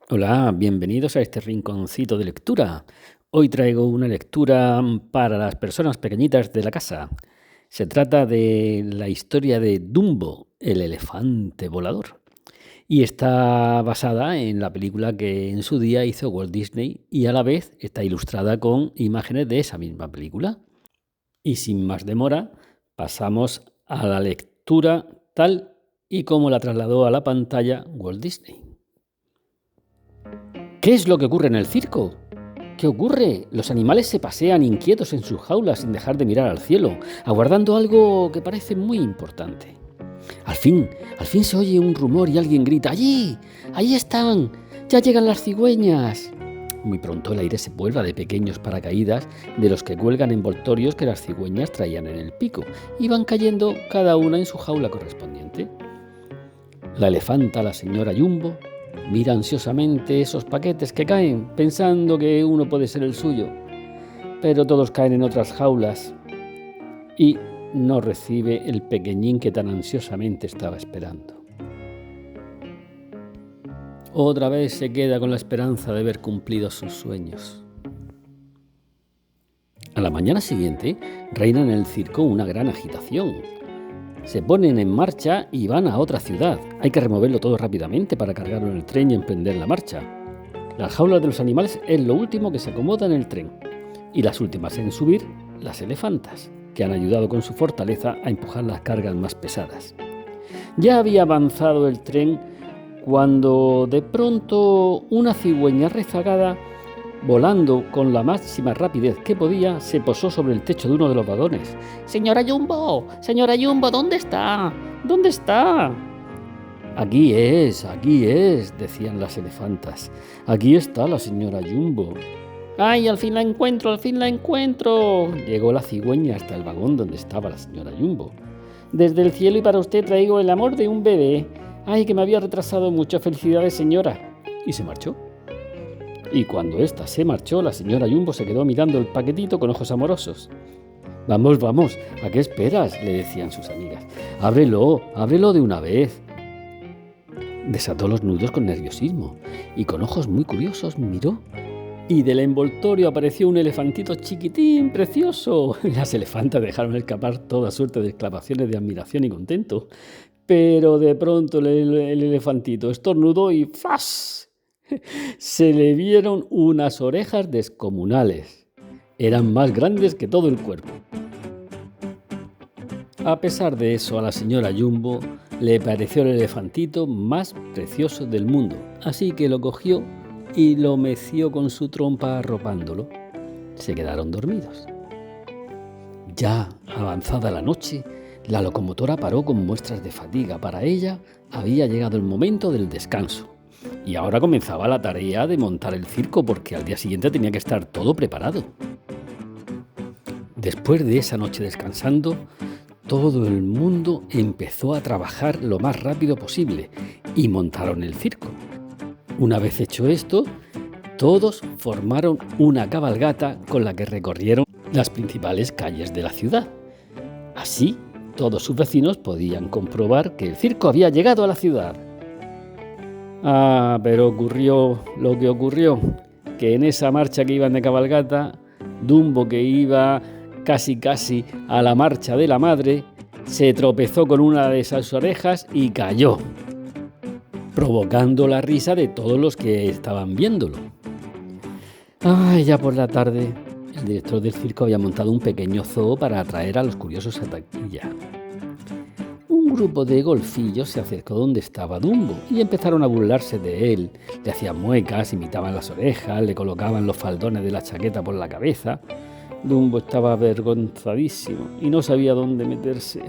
Hola, bienvenidos a este rinconcito de lectura. Hoy traigo una lectura para las personas pequeñitas de la casa. Se trata de la historia de Dumbo, el elefante volador. Y está basada en la película que en su día hizo Walt Disney y a la vez está ilustrada con imágenes de esa misma película. Y sin más demora, pasamos a la lectura tal y como la trasladó a la pantalla Walt Disney. ¿Qué es lo que ocurre en el circo? ¿Qué ocurre? Los animales se pasean inquietos en sus jaulas sin dejar de mirar al cielo, aguardando algo que parece muy importante. Al fin se oye un rumor y alguien grita: ¡Allí! ¡Allí están! ¡Ya llegan las cigüeñas! Muy pronto el aire se vuelve de pequeños paracaídas de los que cuelgan envoltorios que las cigüeñas traían en el pico y van cayendo cada una en su jaula correspondiente. La elefanta, la señora Jumbo, mira ansiosamente esos paquetes que caen, pensando que uno puede ser el suyo, pero todos caen en otras jaulas y no recibe el pequeñín que tan ansiosamente estaba esperando. Otra vez se queda con la esperanza de ver cumplidos sus sueños. A la mañana siguiente reina en el circo una gran agitación. Se ponen en marcha y van a otra ciudad. Hay que removerlo todo rápidamente para cargarlo en el tren y emprender la marcha. Las jaulas de los animales es lo último que se acomoda en el tren. Y las últimas en subir, las elefantas, que han ayudado con su fortaleza a empujar las cargas más pesadas. Ya había avanzado el tren cuando de pronto una cigüeña rezagada, volando con la máxima rapidez que podía, se posó sobre el techo de uno de los vagones. ¡Señora Jumbo! ¡Señora Jumbo! ¿Dónde está? ¿Dónde está? Aquí es, decían las elefantas. Aquí está la señora Jumbo. ¡Ay, al fin la encuentro, al fin la encuentro! Llegó la cigüeña hasta el vagón donde estaba la señora Jumbo. Desde el cielo y para usted traigo el amor de un bebé. ¡Ay, que me había retrasado mucho! ¡Felicidades, señora! Y se marchó. Y cuando ésta se marchó, la señora Jumbo se quedó mirando el paquetito con ojos amorosos. Vamos, vamos, ¿a qué esperas?, le decían sus amigas. Ábrelo de una vez. Desató los nudos con nerviosismo y con ojos muy curiosos miró. Y del envoltorio apareció un elefantito chiquitín, precioso. Las elefantas dejaron escapar toda suerte de exclamaciones de admiración y contento. Pero de pronto el elefantito estornudó y ¡fas! Se le vieron unas orejas descomunales. Eran más grandes que todo el cuerpo. A pesar de eso, a la señora Jumbo le pareció el elefantito más precioso del mundo, así que lo cogió y lo meció con su trompa arropándolo. Se quedaron dormidos. Ya avanzada la noche, la locomotora paró con muestras de fatiga. Para ella había llegado el momento del descanso. Y ahora comenzaba la tarea de montar el circo porque al día siguiente tenía que estar todo preparado. Después de esa noche descansando, todo el mundo empezó a trabajar lo más rápido posible y montaron el circo. Una vez hecho esto, todos formaron una cabalgata con la que recorrieron las principales calles de la ciudad. Así, todos sus vecinos podían comprobar que el circo había llegado a la ciudad. Pero ocurrió lo que ocurrió, que en esa marcha que iban de cabalgata, Dumbo, que iba casi a la marcha de la madre, se tropezó con una de esas orejas y cayó, provocando la risa de todos los que estaban viéndolo. Ya por la tarde, el director del circo había montado un pequeño zoo para atraer a los curiosos a taquilla. Un grupo de golfillos se acercó donde estaba Dumbo y empezaron a burlarse de él. Le hacían muecas, imitaban las orejas, le colocaban los faldones de la chaqueta por la cabeza. Dumbo estaba avergonzadísimo y no sabía dónde meterse.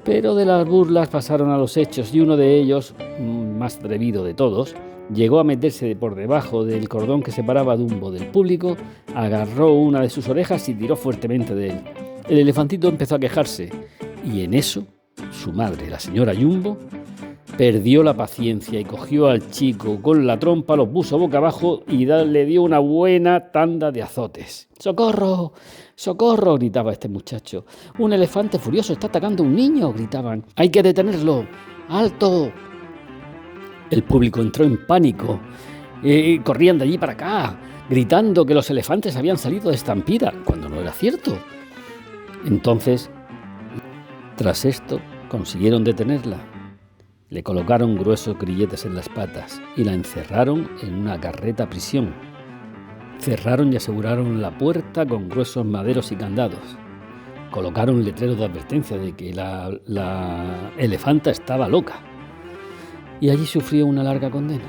Pero de las burlas pasaron a los hechos y uno de ellos, más atrevido de todos, llegó a meterse por debajo del cordón que separaba a Dumbo del público, agarró una de sus orejas y tiró fuertemente de él. El elefantito empezó a quejarse y en eso su madre, la señora Jumbo, perdió la paciencia y cogió al chico con la trompa, lo puso boca abajo y le dio una buena tanda de azotes. ¡Socorro! ¡Socorro!, gritaba este muchacho. ¡Un elefante furioso está atacando a un niño!, gritaban. ¡Hay que detenerlo! ¡Alto! El público entró en pánico. Corrían de allí para acá, gritando que los elefantes habían salido de estampida, cuando no era cierto. Entonces, tras esto, consiguieron detenerla. Le colocaron gruesos grilletes en las patas y la encerraron en una carreta prisión. Cerraron y aseguraron la puerta con gruesos maderos y candados. Colocaron letreros de advertencia de que la elefanta estaba loca. Y allí sufrió una larga condena.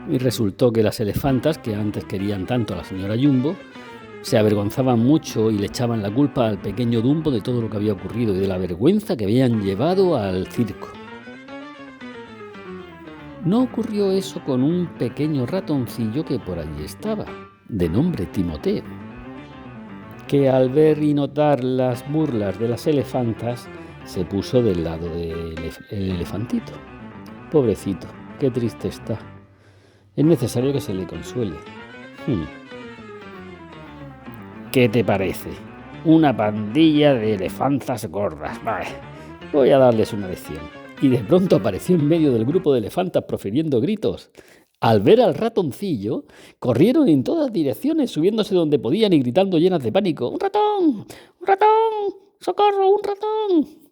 Y resultó que las elefantas, que antes querían tanto a la señora Jumbo, se avergonzaban mucho y le echaban la culpa al pequeño Dumbo de todo lo que había ocurrido y de la vergüenza que habían llevado al circo. No ocurrió eso con un pequeño ratoncillo que por allí estaba, de nombre Timoteo, que al ver y notar las burlas de las elefantas, se puso del lado del elefantito. Pobrecito, qué triste está. Es necesario que se le consuele. ¿Qué te parece? Una pandilla de elefantas gordas. Vale, voy a darles una lección. Y de pronto apareció en medio del grupo de elefantas profiriendo gritos. Al ver al ratoncillo, corrieron en todas direcciones, subiéndose donde podían y gritando llenas de pánico. ¡Un ratón! ¡Un ratón! ¡Socorro! ¡Un ratón!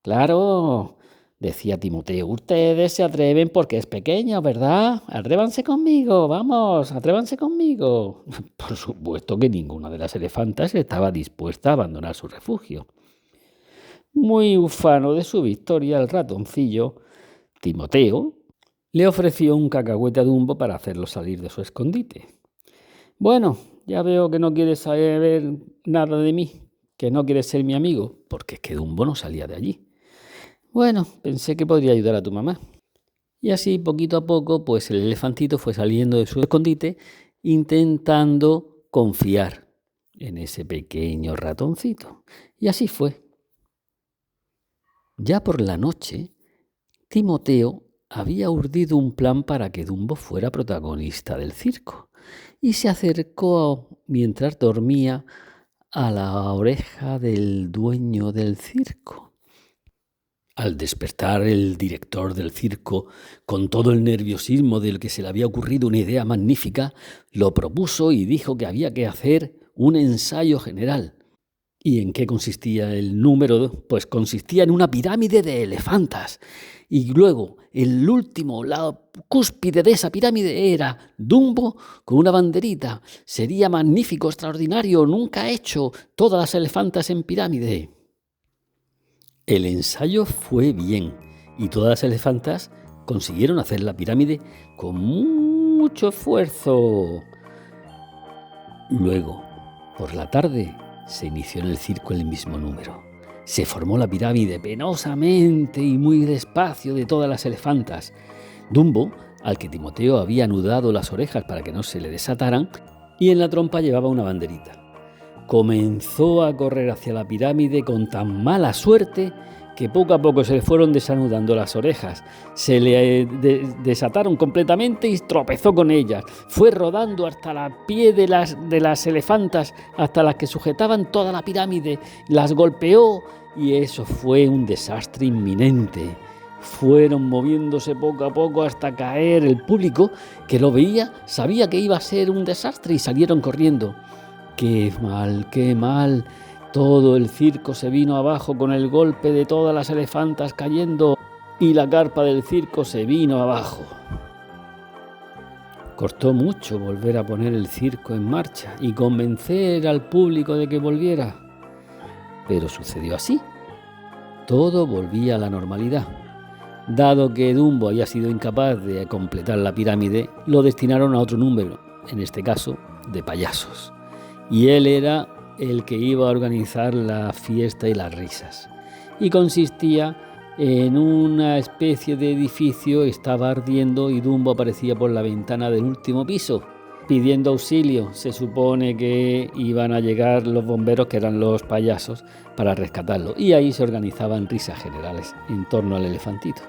Claro, decía Timoteo, ustedes se atreven porque es pequeño, ¿verdad? Atrévanse conmigo, vamos, atrévanse conmigo. Por supuesto que ninguna de las elefantas estaba dispuesta a abandonar su refugio. Muy ufano de su victoria, el ratoncillo, Timoteo, le ofreció un cacahuete a Dumbo para hacerlo salir de su escondite. Bueno, ya veo que no quieres saber nada de mí, que no quieres ser mi amigo, porque es que Dumbo no salía de allí. Bueno, pensé que podría ayudar a tu mamá. Y así, poquito a poco, pues el elefantito fue saliendo de su escondite, intentando confiar en ese pequeño ratoncito. Y así fue. Ya por la noche, Timoteo había urdido un plan para que Dumbo fuera protagonista del circo y se acercó mientras dormía a la oreja del dueño del circo. Al despertar el director del circo, con todo el nerviosismo del que se le había ocurrido una idea magnífica, lo propuso y dijo que había que hacer un ensayo general. ¿Y en qué consistía el número? Pues consistía en una pirámide de elefantas. Y luego, el último, la cúspide de esa pirámide era Dumbo con una banderita. Sería magnífico, extraordinario, nunca hecho, todas las elefantas en pirámide. El ensayo fue bien y todas las elefantas consiguieron hacer la pirámide con mucho esfuerzo. Luego, por la tarde, se inició en el circo el mismo número. Se formó la pirámide penosamente y muy despacio de todas las elefantas. Dumbo, al que Timoteo había anudado las orejas para que no se le desataran, y en la trompa llevaba una banderita. Comenzó a correr hacia la pirámide con tan mala suerte que poco a poco se le fueron desanudando las orejas, se le desataron completamente y tropezó con ellas. Fue rodando hasta el pie de las elefantas, hasta las que sujetaban toda la pirámide, las golpeó y eso fue un desastre inminente. Fueron moviéndose poco a poco hasta caer. El público que lo veía sabía que iba a ser un desastre y salieron corriendo. ¡Qué mal, qué mal! Todo el circo se vino abajo con el golpe de todas las elefantas cayendo y la carpa del circo se vino abajo. Costó mucho volver a poner el circo en marcha y convencer al público de que volviera. Pero sucedió así. Todo volvía a la normalidad. Dado que Dumbo había sido incapaz de completar la pirámide, lo destinaron a otro número, en este caso, de payasos. Y él era el que iba a organizar la fiesta y las risas. Y consistía en una especie de edificio, estaba ardiendo y Dumbo aparecía por la ventana del último piso, pidiendo auxilio. Se supone que iban a llegar los bomberos, que eran los payasos, para rescatarlo. Y ahí se organizaban risas generales en torno al elefantito.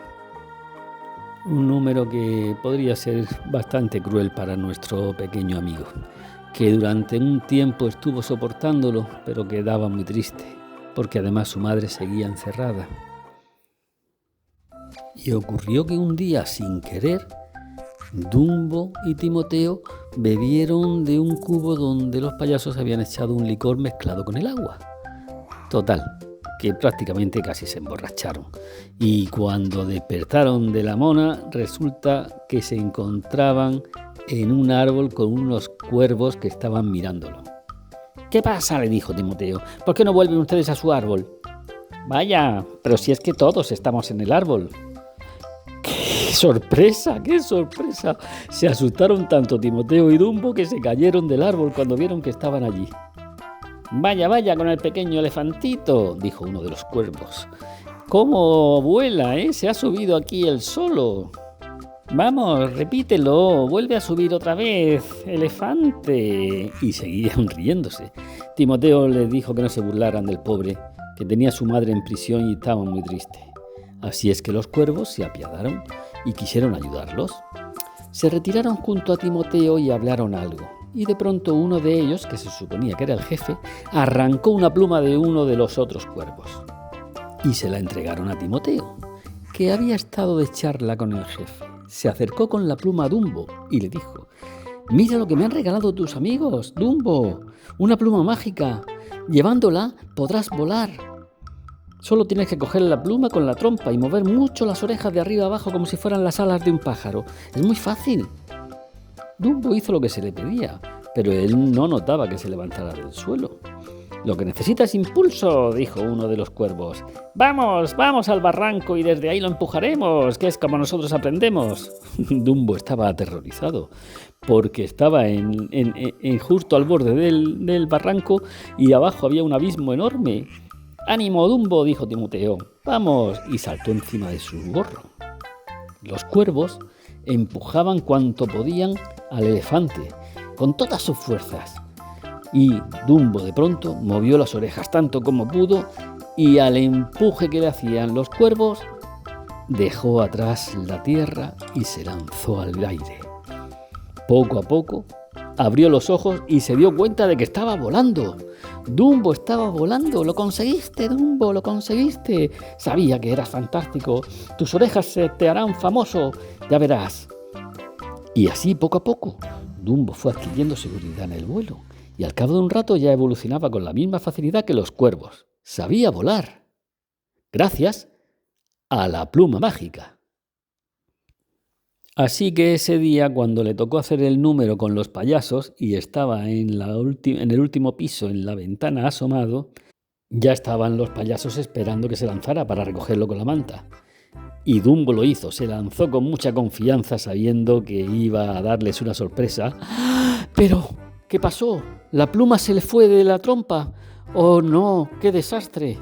Un número que podría ser bastante cruel para nuestro pequeño amigo, que durante un tiempo estuvo soportándolo, pero quedaba muy triste, porque además su madre seguía encerrada. Y ocurrió que un día, sin querer, Dumbo y Timoteo bebieron de un cubo donde los payasos habían echado un licor mezclado con el agua. Total, que prácticamente casi se emborracharon. Y cuando despertaron de la mona, resulta que se encontraban en un árbol con unos cuervos que estaban mirándolo. «¿Qué pasa?», le dijo Timoteo. «¿Por qué no vuelven ustedes a su árbol?» «Vaya, pero si es que todos estamos en el árbol». ¡Qué sorpresa! ¡Qué sorpresa! Se asustaron tanto Timoteo y Dumbo que se cayeron del árbol cuando vieron que estaban allí. «Vaya, vaya con el pequeño elefantito», dijo uno de los cuervos. «¿Cómo vuela, Se ha subido aquí él solo». «Vamos, repítelo, vuelve a subir otra vez, elefante». Y seguían riéndose. Timoteo les dijo que no se burlaran del pobre, que tenía a su madre en prisión y estaba muy triste. Así es que los cuervos se apiadaron y quisieron ayudarlos. Se retiraron junto a Timoteo y hablaron algo. Y de pronto uno de ellos, que se suponía que era el jefe, arrancó una pluma de uno de los otros cuervos. Y se la entregaron a Timoteo, que había estado de charla con el jefe. Se acercó con la pluma a Dumbo y le dijo: «Mira lo que me han regalado tus amigos, Dumbo, una pluma mágica. Llevándola podrás volar. Solo tienes que coger la pluma con la trompa y mover mucho las orejas de arriba abajo como si fueran las alas de un pájaro. Es muy fácil». Dumbo hizo lo que se le pedía, pero él no notaba que se levantara del suelo. «Lo que necesita es impulso», dijo uno de los cuervos. «Vamos, vamos al barranco y desde ahí lo empujaremos, que es como nosotros aprendemos». Dumbo estaba aterrorizado, porque estaba justo al borde del barranco y abajo había un abismo enorme. «¡Ánimo, Dumbo!», dijo Timoteo. «Vamos», y saltó encima de su gorro. Los cuervos empujaban cuanto podían al elefante, con todas sus fuerzas. Y Dumbo de pronto movió las orejas tanto como pudo y al empuje que le hacían los cuervos, dejó atrás la tierra y se lanzó al aire. Poco a poco abrió los ojos y se dio cuenta de que estaba volando. Dumbo estaba volando. «Lo conseguiste, Dumbo, lo conseguiste. Sabía que eras fantástico. Tus orejas se te harán famoso, ya verás». Y así, poco a poco, Dumbo fue adquiriendo seguridad en el vuelo y al cabo de un rato ya evolucionaba con la misma facilidad que los cuervos. Sabía volar, gracias a la pluma mágica. Así que ese día, cuando le tocó hacer el número con los payasos y estaba en el último piso, en la ventana asomado, ya estaban los payasos esperando que se lanzara para recogerlo con la manta. Y Dumbo lo hizo, se lanzó con mucha confianza sabiendo que iba a darles una sorpresa. «¡Pero! ¿Qué pasó? ¿La pluma se le fue de la trompa? ¡Oh, no! ¡Qué desastre!».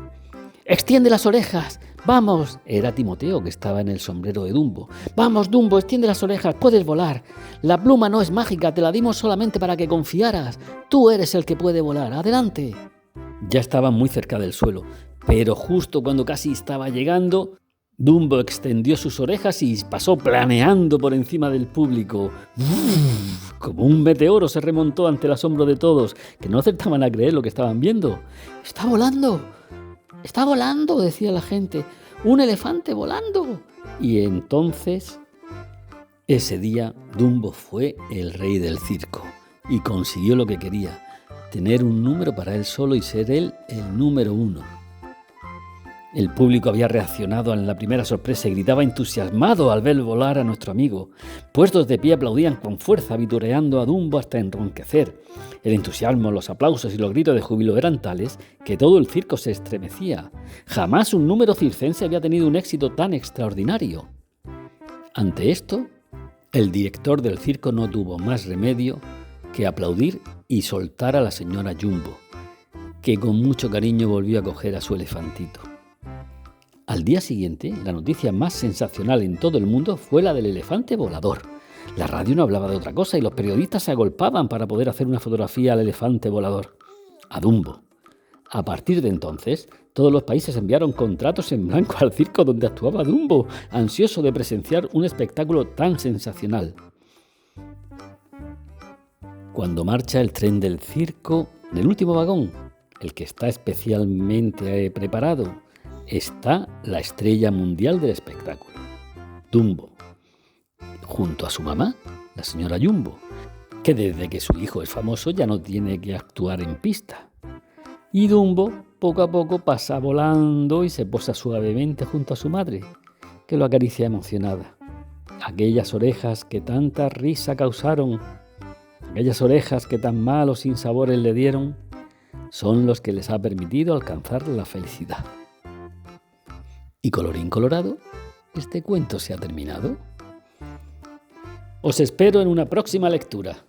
«¡Extiende las orejas! ¡Vamos!». Era Timoteo, que estaba en el sombrero de Dumbo. «Vamos, Dumbo, extiende las orejas, puedes volar. La pluma no es mágica, te la dimos solamente para que confiaras. Tú eres el que puede volar. ¡Adelante!». Ya estaban muy cerca del suelo, pero justo cuando casi estaba llegando, Dumbo extendió sus orejas y pasó planeando por encima del público. Como un meteoro se remontó ante el asombro de todos, que no acertaban a creer lo que estaban viendo. «¡Está volando! ¡Está volando!», decía la gente. «¡Un elefante volando!». Y entonces, ese día, Dumbo fue el rey del circo y consiguió lo que quería, tener un número para él solo y ser él el número 1. El público había reaccionado en la primera sorpresa y gritaba entusiasmado al ver volar a nuestro amigo. Puestos de pie aplaudían con fuerza, vitoreando a Dumbo hasta enronquecer. El entusiasmo, los aplausos y los gritos de júbilo eran tales que todo el circo se estremecía. Jamás un número circense había tenido un éxito tan extraordinario. Ante esto, el director del circo no tuvo más remedio que aplaudir y soltar a la señora Jumbo, que con mucho cariño volvió a coger a su elefantito. Al día siguiente, la noticia más sensacional en todo el mundo fue la del elefante volador. La radio no hablaba de otra cosa y los periodistas se agolpaban para poder hacer una fotografía al elefante volador, a Dumbo. A partir de entonces, todos los países enviaron contratos en blanco al circo donde actuaba Dumbo, ansioso de presenciar un espectáculo tan sensacional. Cuando marcha el tren del circo, en el último vagón, el que está especialmente preparado, está la estrella mundial del espectáculo. Dumbo, junto a su mamá, la señora Jumbo, que desde que su hijo es famoso ya no tiene que actuar en pista. Y Dumbo poco a poco pasa volando y se posa suavemente junto a su madre, que lo acaricia emocionada. Aquellas orejas que tanta risa causaron, aquellas orejas que tan malos sinsabores le dieron, son los que les ha permitido alcanzar la felicidad. Y colorín colorado, este cuento se ha terminado. Os espero en una próxima lectura.